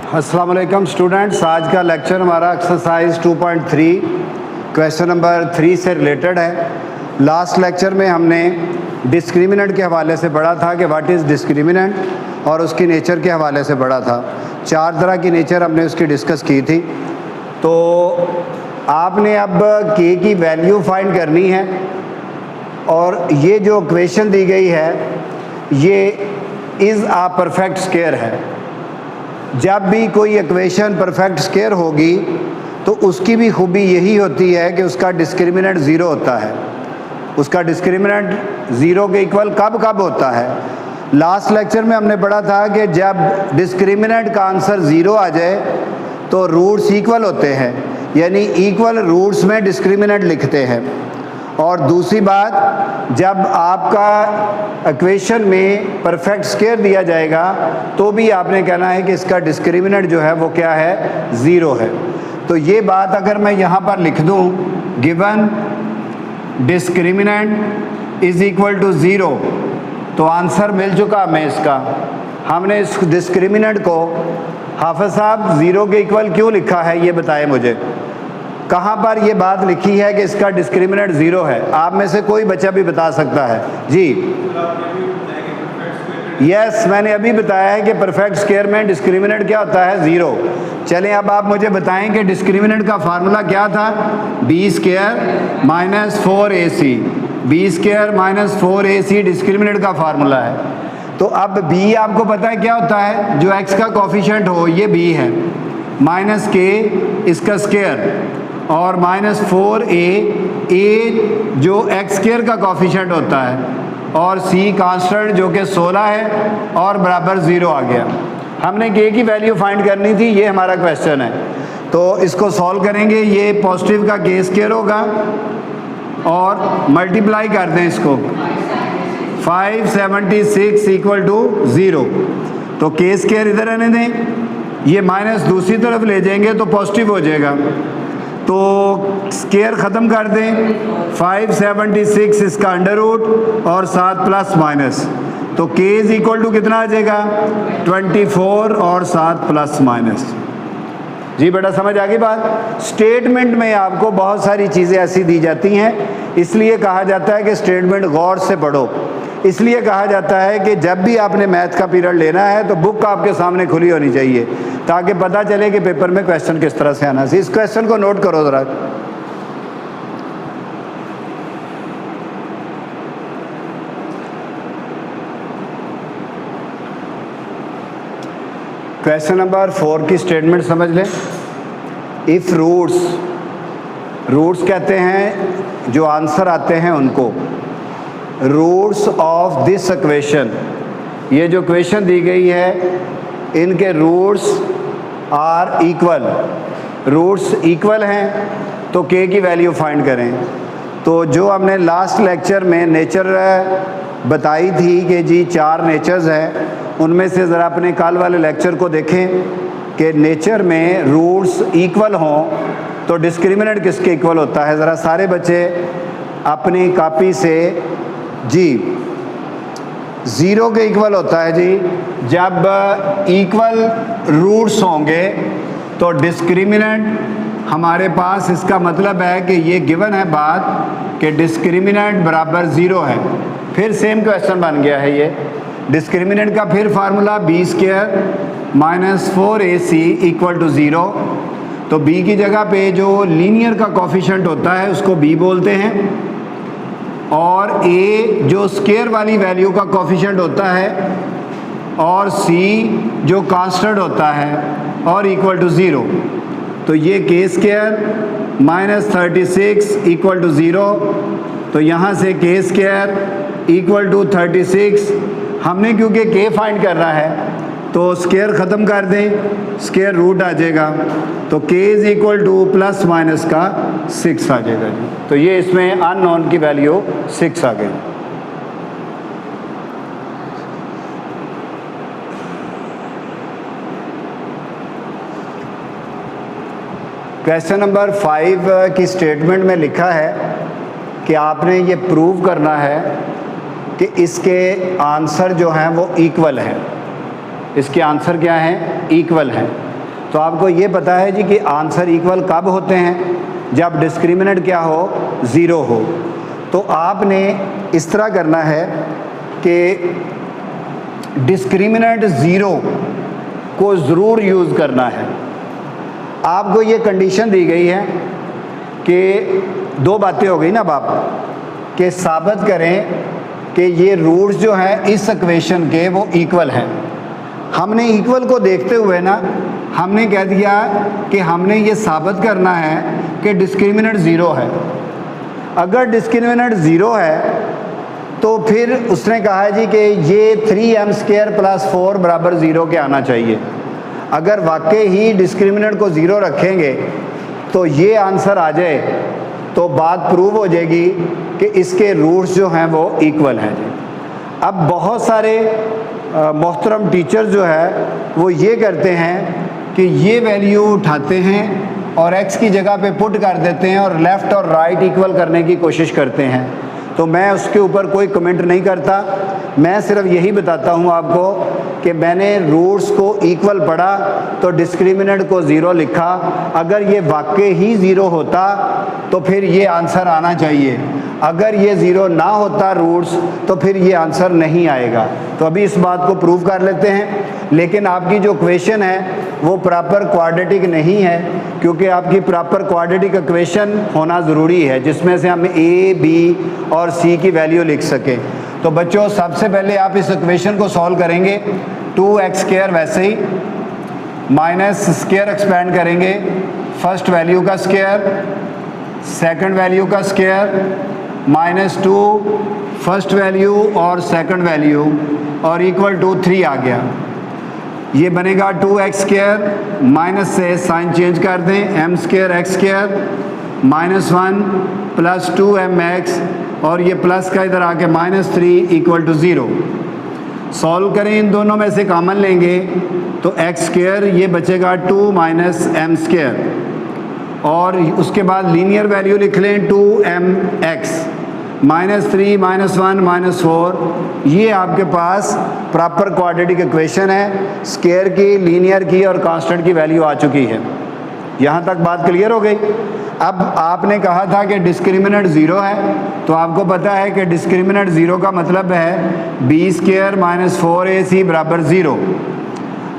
अस्सलाम वालेकुम स्टूडेंट्स, आज का लेक्चर हमारा एक्सरसाइज 2.3 क्वेश्चन नंबर 3 से रिलेटेड है। लास्ट लेक्चर में हमने डिस्क्रिमिनेंट के हवाले से पढ़ा था कि व्हाट इज़ डिस्क्रिमिनेंट और उसकी नेचर के हवाले से पढ़ा था। 4 तरह की नेचर हमने उसकी डिस्कस की थी। तो आपने अब के की वैल्यू फाइंड करनी है और ये जो इक्वेशन दी गई है ये इज़ आ परफेक्ट स्क्वायर है। जब भी कोई इक्वेशन परफेक्ट स्क्वायर होगी तो उसकी भी खूबी यही होती है कि उसका डिस्क्रिमिनेंट ज़ीरो होता है। उसका डिस्क्रिमिनेंट ज़ीरो के इक्वल कब कब होता है? लास्ट लेक्चर में हमने पढ़ा था कि जब डिस्क्रिमिनेंट का आंसर ज़ीरो आ जाए तो रूट्स इक्वल होते हैं, यानी इक्वल रूट्स में डिस्क्रिमिनेंट लिखते हैं। और दूसरी बात, जब आपका इक्वेशन में परफेक्ट स्क्वायर दिया जाएगा तो भी आपने कहना है कि इसका डिस्क्रिमिनेंट जो है वो क्या है, ज़ीरो है। तो ये बात अगर मैं यहाँ पर लिख दूँ, given discriminant is equal to zero, तो आंसर मिल चुका हमें इसका। हमने इस डिस्क्रिमिनेंट को हाफिज़ साहब ज़ीरो के इक्वल क्यों लिखा है ये बताएं मुझे। कहाँ पर ये बात लिखी है कि इसका डिस्क्रिमिनेंट ज़ीरो है? आप में से कोई बच्चा भी बता सकता है जी? यस, मैंने अभी बताया है कि परफेक्ट स्क्वायर में डिस्क्रिमिनेंट क्या होता है, ज़ीरो। चलें अब आप मुझे बताएं कि डिस्क्रिमिनेंट का फार्मूला क्या था? B square minus 4ac। B square minus 4ac discriminant का फार्मूला है। तो अब b आपको पता है क्या होता है? जो x का कोफिशिएंट हो ये b है, माइनस k इसका स्क्वायर और माइनस 4a जो एक्स स्क्वायर का कोफिशिएंट होता है और c कांस्टेंट जो कि 16 है और बराबर ज़ीरो आ गया। हमने k की वैल्यू फाइंड करनी थी, ये हमारा क्वेश्चन है। तो इसको सॉल्व करेंगे। ये पॉजिटिव का k स्क्वायर होगा और मल्टीप्लाई कर दें इसको, 576 इक्वल टू ज़ीरो। तो k स्क्वायर इधर रहने दें, ये माइनस दूसरी तरफ ले जाएंगे तो पॉजिटिव हो जाएगा। तो स्क्वायर ख़त्म कर दें, 576 इसका अंडर रूट और 7 प्लस माइनस, तो k इज़ इक्वल टू कितना आ जाएगा, 24 और 7 प्लस माइनस। जी बेटा समझ आ गई बात। स्टेटमेंट में आपको बहुत सारी चीज़ें ऐसी दी जाती हैं, इसलिए कहा जाता है कि स्टेटमेंट गौर से पढ़ो। इसलिए कहा जाता है कि जब भी आपने मैथ का पीरियड लेना है तो बुक आपके सामने खुली होनी चाहिए ताकि पता चले कि पेपर में क्वेश्चन किस तरह से आना चाहिए। इस क्वेश्चन को नोट करो ज़रा। क्वेश्चन नंबर 4 की स्टेटमेंट समझ लें। इफ़ रूट्स कहते हैं जो आंसर आते हैं उनको, रूट्स ऑफ दिस इक्वेशन, ये जो इक्वेशन दी गई है इनके roots are equal, roots equal हैं तो k की वैल्यू फाइंड करें। तो जो हमने लास्ट लेक्चर में नेचर बताई थी कि जी 4 नेचर्स हैं, उनमें से ज़रा अपने कल वाले लेक्चर को देखें कि नेचर में रूट्स इक्वल हों तो डिस्क्रिमिनेंट किसके इक्वल होता है। ज़रा सारे बच्चे अपनी कॉपी से, जी ज़ीरो के इक्वल होता है जी जब इक्वल रूट्स होंगे तो डिस्क्रिमिनेंट हमारे पास, इसका मतलब है कि ये गिवन है बात कि डिस्क्रिमिनेंट बराबर ज़ीरो है। फिर सेम क्वेश्चन बन गया है ये। डिस्क्रिमिनेंट का फिर formula B square minus 4ac equal to zero. तो b की जगह पे जो लीनियर का कोफिशिएंट होता है उसको b बोलते हैं और a जो स्क्वायर वाली वैल्यू का कोफिशिएंट होता है और c जो कांस्टेंट होता है और इक्वल टू ज़ीरो। तो ये k square minus 36 equal to zero. तो यहाँ से k स्क्वायर इक्वल टू 36, हमने क्योंकि k फाइंड करना है तो स्क्वायर ख़त्म कर दें, स्क्वायर रूट आ जाएगा। तो k is equal two plus minus का 6 आ जाएगा जी। तो ये इसमें अननोन की वैल्यू 6 आ गई। क्वेश्चन नंबर 5 की स्टेटमेंट में लिखा है कि आपने ये प्रूव करना है कि इसके आंसर जो हैं वो इक्वल हैं। इसके आंसर क्या हैं? इक्वल हैं। तो आपको ये पता है जी कि आंसर इक्वल कब होते हैं, जब डिस्क्रिमिनेंट क्या हो, ज़ीरो हो। तो आपने इस तरह करना है कि डिस्क्रिमिनेंट ज़ीरो को ज़रूर यूज़ करना है। आपको ये कंडीशन दी गई है कि दो बातें हो गई ना बाप, कि साबित करें कि ये रूट्स जो हैं इस इक्वेशन के वो इक्वल हैं। हमने इक्वल को देखते हुए ना हमने कह दिया कि हमने ये साबित करना है कि डिस्क्रिमिनेंट ज़ीरो है। अगर डिस्क्रिमिनेंट ज़ीरो है तो फिर उसने कहा है जी कि ये 3m² + 4 बराबर ज़ीरो के आना चाहिए। अगर वाकई ही डिस्क्रिमिनेंट को ज़ीरो रखेंगे तो ये आंसर आ जाए तो बात प्रूव हो जाएगी कि इसके रूट्स जो हैं वो इक्वल हैं जी। अब बहुत सारे मोहतरम टीचर जो है वो ये करते हैं कि ये वैल्यू उठाते हैं और x की जगह पे पुट कर देते हैं और लेफ़्ट और राइट इक्वल करने की कोशिश करते हैं। तो मैं उसके ऊपर कोई कमेंट नहीं करता, मैं सिर्फ यही बताता हूँ आपको कि मैंने रूट्स को इक्वल पढ़ा तो डिस्क्रिमिनेंट को ज़ीरो लिखा। अगर ये वाकई ही ज़ीरो होता तो फिर ये आंसर आना चाहिए, अगर ये ज़ीरो ना होता रूट्स तो फिर ये आंसर नहीं आएगा। तो अभी इस बात को प्रूव कर लेते हैं। लेकिन आपकी जो क्वेश्चन है वो प्रॉपर क्वाड्रेटिक नहीं है, क्योंकि आपकी प्रॉपर क्वाड्रेटिक इक्वेशन होना ज़रूरी है जिसमें से हम a, b और c की वैल्यू लिख सकें। तो बच्चों सबसे पहले आप इस इक्वेशन को सॉल्व करेंगे। 2x² वैसे ही माइनस स्क्वायर एक्सपेंड करेंगे, फर्स्ट वैल्यू का स्क्वायर, सेकंड वैल्यू का स्क्वायर, -2 फर्स्ट वैल्यू और सेकंड वैल्यू और इक्वल टू 3 आ गया। ये बनेगा 2x² माइनस से साइन चेंज कर दें, m² x² -1 + 2mx और ये प्लस का इधर आके -3 = 0। सॉल्व करें, इन दोनों में से कॉमन लेंगे तो x² ये बचेगा 2 - m² और उसके बाद लीनियर वैल्यू लिख लें 2mx -3 -1 -4। ये आपके पास प्रॉपर क्वाड्रेटिक इक्वेशन है, स्क्वायर की, लीनियर की और कांस्टेंट की वैल्यू आ चुकी है। यहाँ तक बात क्लियर हो गई। अब आपने कहा था कि डिस्क्रिमिनेंट ज़ीरो है, तो आपको पता है कि डिस्क्रिमिनेंट ज़ीरो का मतलब है b² - 4ac = 0।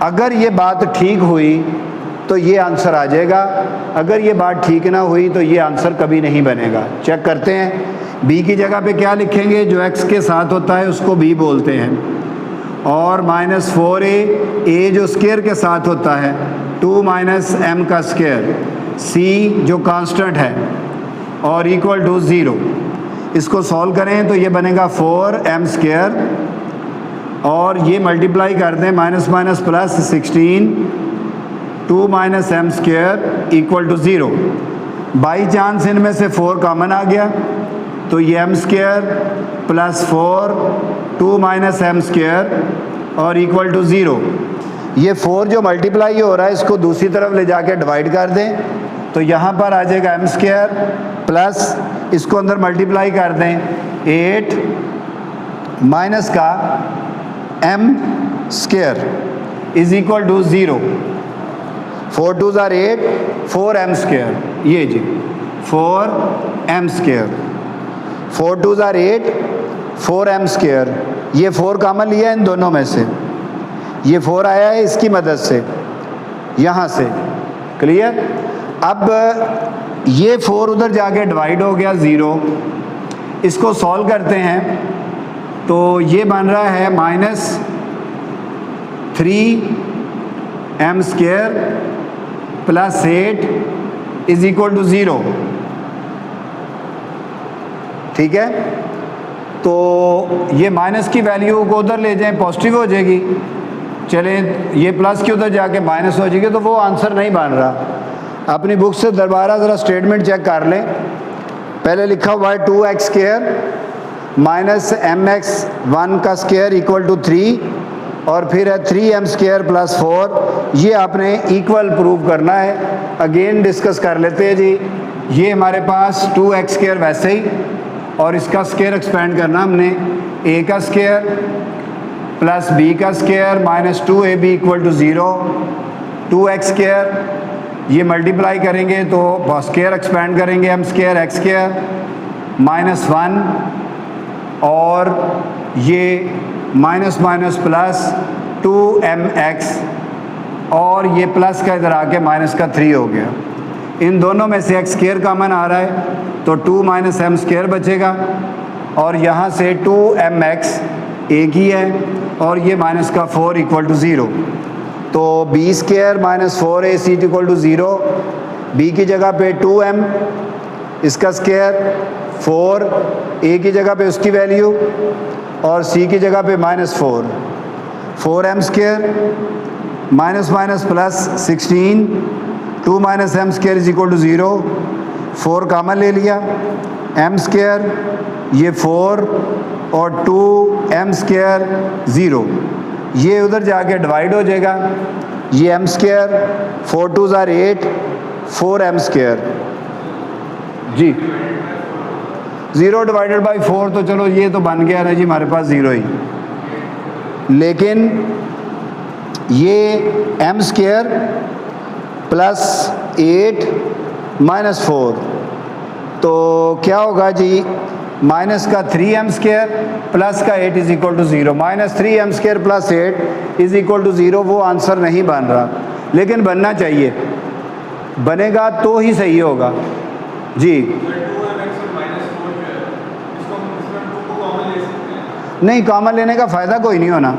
अगर ये बात ठीक हुई तो ये आंसर आ जाएगा, अगर ये बात ठीक ना हुई तो ये आंसर कभी नहीं बनेगा। चेक करते हैं, b की जगह पे क्या लिखेंगे, जो x के साथ होता है उसको b बोलते हैं, और -4a जो स्क्वायर के साथ होता है 2 - m का स्क्वायर, c जो कांस्टेंट है और इक्वल टू 0। इसको सॉल्व करें तो ये बनेगा 4m² और ये मल्टीप्लाई कर दें minus minus plus 16 2 - m² = 0। By chance इनमें से 4 कॉमन आ गया तो ये m² + 4 2 - m² और इक्वल टू 0। ये 4 जो मल्टीप्लाई हो रहा है इसको दूसरी तरफ ले जाके डिवाइड कर दें तो यहाँ पर आ जाएगा m² प्लस इसको अंदर मल्टीप्लाई कर दें 8 माइनस का m² = 0। 4 2 = 8 4m², ये जी 4m², 4 2 = 8 4m²। ये 4 कॉमन लिया इन दोनों में से, ये 4 आया है इसकी मदद से यहाँ से, क्लियर। अब ये 4 उधर जाके डिवाइड हो गया 0। इसको सॉल्व करते हैं तो ये बन रहा है -3m² + 8 = 0। ठीक है, तो ये माइनस की वैल्यू को उधर ले जाएं, पॉजिटिव हो जाएगी। चलें, ये प्लस की उधर जाके माइनस हो जाएगी तो वो आंसर नहीं बन रहा। अपनी बुक से दोबारा ज़रा स्टेटमेंट चेक कर लें। पहले लिखा हुआ है 2x² माइनस mx1 का स्क्वायर इक्वल टू 3 और फिर है 3m² + 4। ये आपने इक्वल प्रूव करना है। अगेन डिस्कस कर लेते हैं जी। ये हमारे पास 2x² वैसे ही और इसका स्क्वायर एक्सपेंड करना हमने, a का स्क्वायर प्लस b का स्क्वायर -2ab = 0 2x स्क्वायर, ये मल्टीप्लाई करेंगे तो स्क्वायर एक्सपेंड करेंगे m square x square minus 1 और ये माइनस माइनस प्लस 2mx और ये प्लस का इधर आके माइनस का 3 हो गया। इन दोनों में से x स्क्वायर कॉमन आ रहा है तो 2 माइनस m स्क्वायर बचेगा और यहाँ से 2mx एक ही है और ये माइनस का 4 इक्वल टू 0। तो b square minus 4ac equal to 0, b की जगह पे 2m, इसका स्क्वायर 4, a की जगह पे उसकी वैल्यू और c की जगह पे minus 4m square minus minus plus 16, 2 minus m square is equal to 0, 4 common ले लिया, m स्क्वायर ये 4 और 2m स्क्वायर 0, ये उधर जाके डिवाइड हो जाएगा, ये m स्क्वायर 4 2 ज़ार 8, 4m स्क्वायर जी 0 डिवाइडेड बाई 4, तो चलो ये तो बन गया ना जी हमारे पास 0 ही, लेकिन ये m स्क्वायर प्लस 8 माइनस 4 तो क्या होगा जी, माइनस का 3m स्क्वायर प्लस का 8 is equal to 0, minus 3m square plus 8 is equal to 0। वो आंसर नहीं बन रहा, लेकिन बनना चाहिए, बनेगा तो ही सही होगा जी। नहीं, कॉमन लेने का फ़ायदा कोई नहीं होना,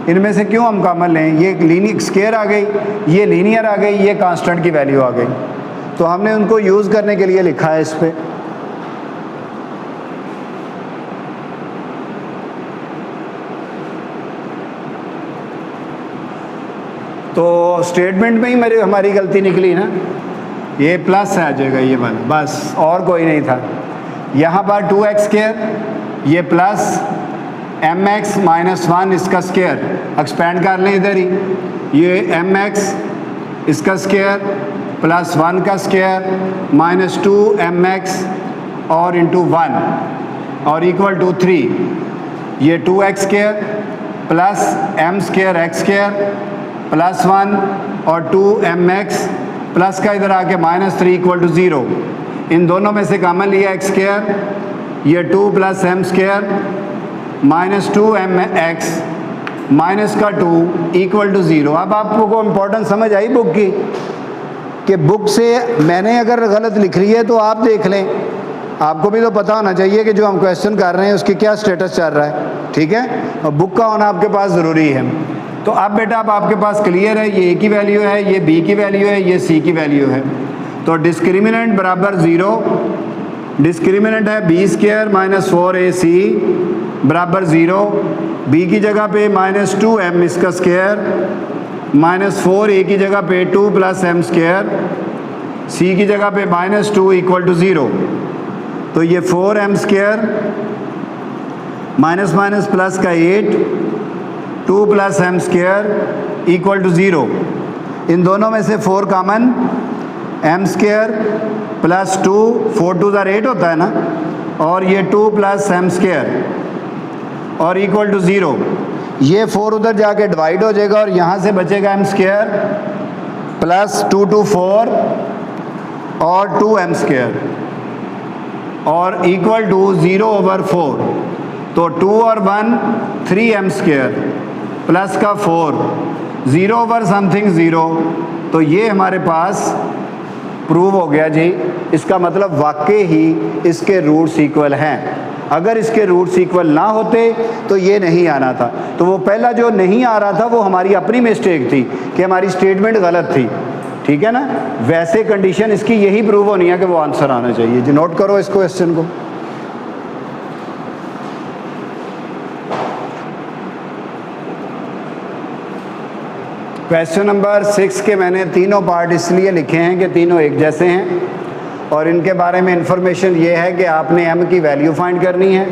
इनमें से क्यों हम कॉमन लें, ये लीनियर स्क्वायर आ गई, ये लीनियर आ गई, ये कांस्टेंट की वैल्यू आ गई, तो हमने उनको यूज़ करने के लिए लिखा है इस पे। तो स्टेटमेंट में ही हमारी गलती निकली ना, ये प्लस आ जाएगा ये वाला, बस और कोई नहीं था। यहाँ पर 2x स्क्वायर, ये प्लस mx माइनस 1 इसका स्क्वायर, एक्सपेंड कर लें इधर ही, ये mx इसका स्क्वायर प्लस 1 का स्क्वायर माइनस 2mx और इंटू 1 और इक्वल टू 3, ये 2x square plus m square x square plus 1 और 2mx प्लस का इधर आके माइनस 3 इक्वल टू 0। इन दोनों में से कॉमन लिया x स्क्वायर, ये 2 प्लस m square minus 2mx minus का 2 इक्वल टू 0। अब आपको इम्पोर्टेंस समझ आई बुक की, कि बुक से मैंने अगर गलत लिख रही है तो आप देख लें, आपको भी तो पता होना चाहिए कि जो हम क्वेश्चन कर रहे हैं उसकी क्या स्टेटस चल रहा है, ठीक है, और बुक का होना आपके पास ज़रूरी है। तो अब बेटा अब आपके पास क्लियर है, ये a की वैल्यू है, ये b की वैल्यू है, ये c की वैल्यू है, तो डिस्क्रिमिनेंट बराबर 0, डिस्क्रिमिनेंट है b स्क्वायर माइनस 4ac बराबर 0, b की जगह पे माइनस 2m इसका स्क्वायर माइनस 4a की जगह पे 2 प्लस m स्क्वायर, c की जगह पे माइनस 2 इक्वल टू 0। तो ये 4m square minus minus plus का 8, 2 प्लस m स्क्वायर इक्वल टू 0। इन दोनों में से 4 कॉमन, m स्क्वायर प्लस 2, 4 2 ज़ार 8 होता है ना, और ये 2 प्लस m स्क्वायर और इक्वल टू 0। ये 4 उधर जाके डिवाइड हो जाएगा और यहाँ से बचेगा m स्क्वायर प्लस 2 2 4 और 2m स्क्वायर और इक्वल टू 0 ओवर 4। तो 2 और 1 3m स्क्वायर प्लस का 4, 0 ओवर समथिंग 0, तो ये हमारे पास प्रूव हो गया जी। इसका मतलब वाकई ही इसके रूट्स इक्वल हैं। अगर इसके रूट्स इक्वल ना होते तो ये नहीं आना था। तो वो पहला जो नहीं आ रहा था वो हमारी अपनी मिस्टेक थी कि हमारी स्टेटमेंट गलत थी, ठीक है ना। वैसे कंडीशन इसकी यही प्रूव होनी है कि वो आंसर आना चाहिए जी। नोट करो इस क्वेश्चन को। क्वेश्चन नंबर 6 के मैंने तीनों पार्ट इसलिए लिखे हैं कि तीनों एक जैसे हैं और इनके बारे में इंफॉर्मेशन ये है कि आपने m की वैल्यू फाइंड करनी है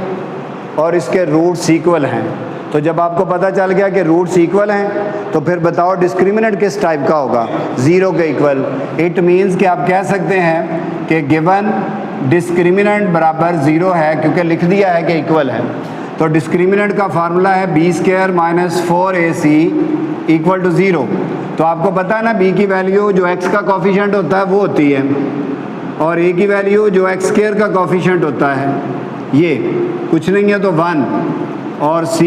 और इसके रूट्स इक्वल हैं। तो जब आपको पता चल गया कि रूट्स इक्वल हैं तो फिर बताओ डिस्क्रिमिनेंट किस टाइप का होगा, 0 के इक्वल। इट मीन्स कि आप कह सकते हैं कि गिवन डिस्क्रिमिनेंट बराबर 0 है, क्योंकि लिख दिया है कि इक्वल है। तो डिस्क्रिमिनेंट का फार्मूला है b² minus 4ac equal to 0। तो आपको पता है ना b की वैल्यू जो x का कोफिशिएंट होता है वो होती है, और a की वैल्यू जो x स्क्वायर का कोफिशिएंट होता है ये कुछ नहीं है तो 1, और c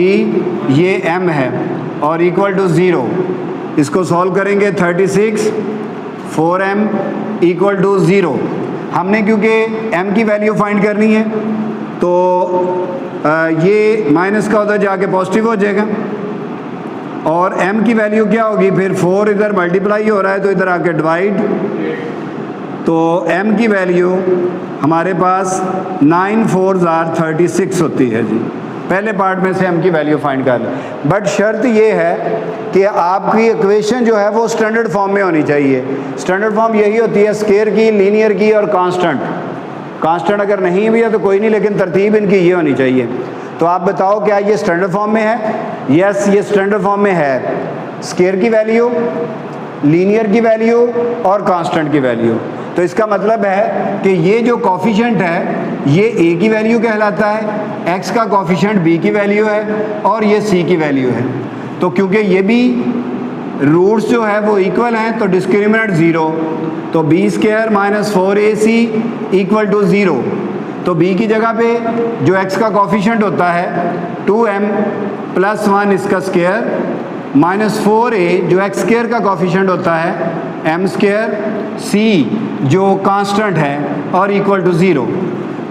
ये m है और इक्वल टू 0। इसको सॉल्व करेंगे 36 4m इक्वल टू 0। हमने क्योंकि m की वैल्यू फाइंड करनी है तो ये माइनस का उधर जाके पॉजिटिव हो जाएगा, और m की वैल्यू क्या होगी फिर 4 इधर मल्टीप्लाई हो रहा है तो इधर आके डिवाइड, तो m की वैल्यू हमारे पास 9 4 36 होती है जी। पहले पार्ट में से m की वैल्यू फाइंड कर लें, बट शर्त ये है कि आपकी इक्वेशन जो है वो स्टैंडर्ड फॉर्म में होनी चाहिए। स्टैंडर्ड फॉर्म यही होती है स्क्वायर की, लीनियर की और कांस्टेंट। कांस्टेंट अगर नहीं भी है तो कोई नहीं, लेकिन तरतीब इनकी ये होनी चाहिए। तो आप बताओ क्या ये स्टैंडर्ड फॉर्म में है? यस, ये स्टैंडर्ड फॉर्म में है। स्क्वायर की वैल्यू, लीनियर की वैल्यू और कांस्टेंट की वैल्यू। तो इसका मतलब है कि ये जो कोफिशिएंट है ये a की वैल्यू कहलाता है, x का कोफिशिएंट b की वैल्यू है और ये c की वैल्यू है। तो क्योंकि ये भी रूट्स जो है वो इक्वल हैं तो डिस्क्रिमिनेंट 0, तो b square minus 4ac equal to 0। तो b की जगह पे जो x का कोफिशिएंट होता है 2m प्लस 1 इसका स्क्वायर माइनस 4a जो x स्क्वायर का कोफिशिएंट होता है m स्क्वायर, c जो कांस्टेंट है और इक्वल टू 0।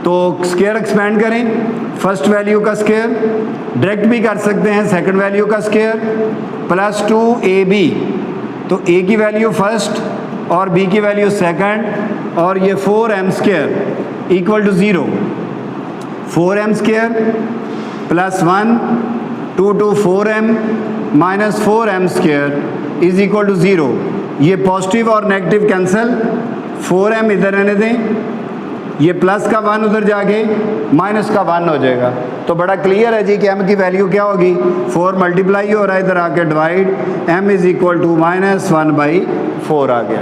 तो स्क्वायर एक्सपेंड करें, फर्स्ट वैल्यू का स्क्वायर डायरेक्ट भी कर सकते हैं, सेकंड वैल्यू का स्क्वायर प्लस 2ab, तो a की वैल्यू फर्स्ट और b की वैल्यू सेकंड, और ये 4m square equal to 0। 4m square plus 1 2 to 4m minus 4m square is equal to 0। ये पॉजिटिव और नेगेटिव कैंसिल, 4m इधर रहने दें, ये प्लस का 1 उधर जाके माइनस का 1 हो जाएगा। तो बड़ा क्लियर है जी कि m की वैल्यू क्या होगी, 4 मल्टीप्लाई हो रहा है इधर आके divide, m is equal to minus 1/4 आ गया।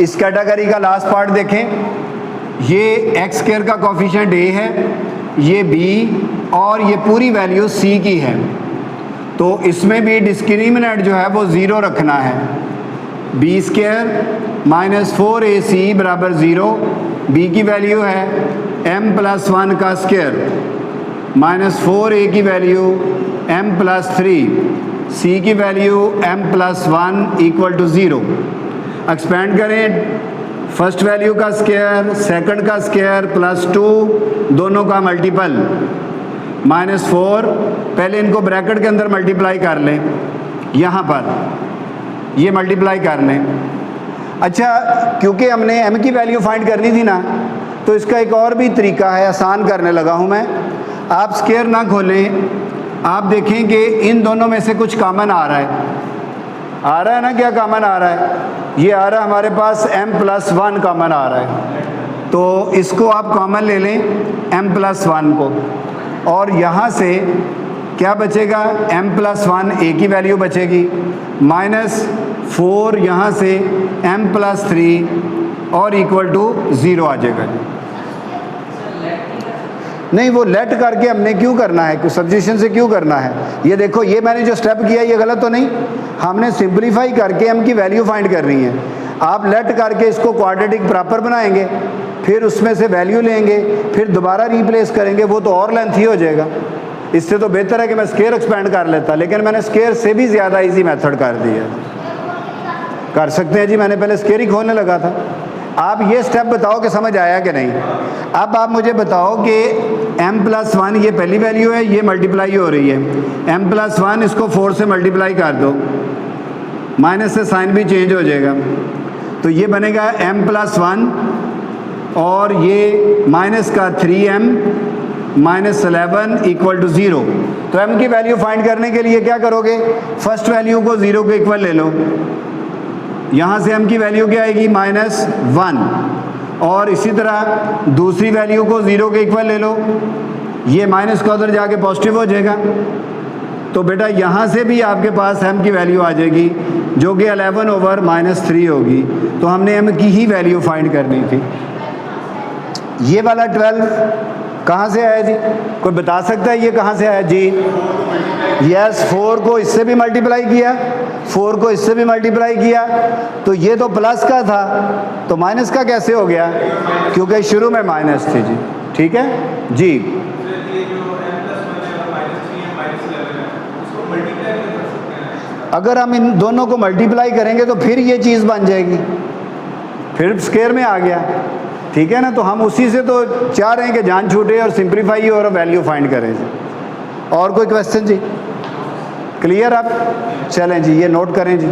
इस कैटेगरी का लास्ट पार्ट देखें, ये x स्क्वायर का कोफिशिएंट a है, ये b और ये पूरी वैल्यू c की है। तो इसमें भी डिस्क्रिमिनेंट जो है वो 0 रखना है। b स्क्वायर माइनस 4ac बराबर 0, b की वैल्यू है m प्लस 1 का स्क्वायर माइनस 4a की वैल्यू m प्लस 3, c की value m plus 1 equal to 0। Expand करें, फर्स्ट वैल्यू का स्क्वायर, सेकंड का स्क्वायर प्लस 2 दोनों का मल्टीपल माइनस 4, पहले इनको ब्रैकेट के अंदर मल्टीप्लाई कर लें, यहाँ पर ये मल्टीप्लाई कर लें। अच्छा, क्योंकि हमने m की वैल्यू फाइंड करनी थी ना, तो इसका एक और भी तरीका है, आसान करने लगा हूँ मैं। आप स्क्वायर ना खोलें, आप देखें कि इन दोनों में से कुछ कॉमन आ रहा है ना, क्या कॉमन आ रहा है? ये आ रहा है हमारे पास m प्लस 1 कॉमन आ रहा है, तो इसको आप कॉमन ले लें m प्लस 1 को, और यहाँ से क्या बचेगा, m प्लस 1 a की वैल्यू बचेगी, माइनस 4 यहाँ से m प्लस 3 और इक्वल टू 0 आ जाएगा। नहीं, वो लेट करके हमने क्यों करना है, कुछ सब्स्टिट्यूशन से क्यों करना है? ये देखो, ये मैंने जो स्टेप किया ये गलत तो नहीं, हमने सिंप्लीफाई करके m की वैल्यू फाइंड करनी है। आप लेट करके इसको क्वाड्रेटिक प्रॉपर बनाएंगे, फिर उसमें से वैल्यू लेंगे, फिर दोबारा रिप्लेस करेंगे, वो तो और लेंथी हो जाएगा। इससे तो बेहतर है कि मैं स्क्वायर एक्सपेंड कर लेता, लेकिन मैंने स्क्वायर से भी ज़्यादा इजी मेथड कर दिया। कर सकते हैं जी, मैंने पहले स्क्वायर ही खोलने लगा था। आप ये स्टेप बताओ कि समझ आया कि नहीं। अब आप मुझे बताओ कि m प्लस 1 ये पहली वैल्यू है, ये मल्टीप्लाई हो रही है, m प्लस 1 इसको 4 से मल्टीप्लाई कर दो, माइनस से साइन भी चेंज हो जाएगा, तो ये बनेगा m प्लस 1 और ये माइनस का 3m माइनस 11 इक्वल टू 0। तो m की वैल्यू फाइंड करने के लिए क्या करोगे, फर्स्ट वैल्यू को 0 के इक्वल ले लो, यहाँ से m की वैल्यू क्या आएगी, माइनस 1, और इसी तरह दूसरी वैल्यू को 0 के इक्वल ले लो, ये माइनस का उधर जाके पॉजिटिव हो जाएगा। तो बेटा यहाँ से भी आपके पास m की वैल्यू आ जाएगी जो कि 11 ओवर माइनस 3 होगी। तो हमने m की ही वैल्यू फाइंड करनी थी। ये वाला 12 कहाँ से आया जी, कोई बता सकता है ये कहाँ से आया जी? यस 4 को इससे भी मल्टीप्लाई किया, 4 को इससे भी मल्टीप्लाई किया, तो ये तो प्लस का था, तो माइनस का कैसे हो गया? क्योंकि शुरू में माइनस थी जी। ठीक है जी। अगर हम इन दोनों को मल्टीप्लाई करेंगे तो फिर ये चीज़ बन जाएगी, फिर स्क्वायर में आ गया। ठीक है ना, तो हम उसी से तो चाह रहे हैं कि जान छूटे और सिंप्लीफाई और वैल्यू फाइंड करें जी। और कोई क्वेश्चन जी? क्लियर आप? चलें जी, ये नोट करें जी।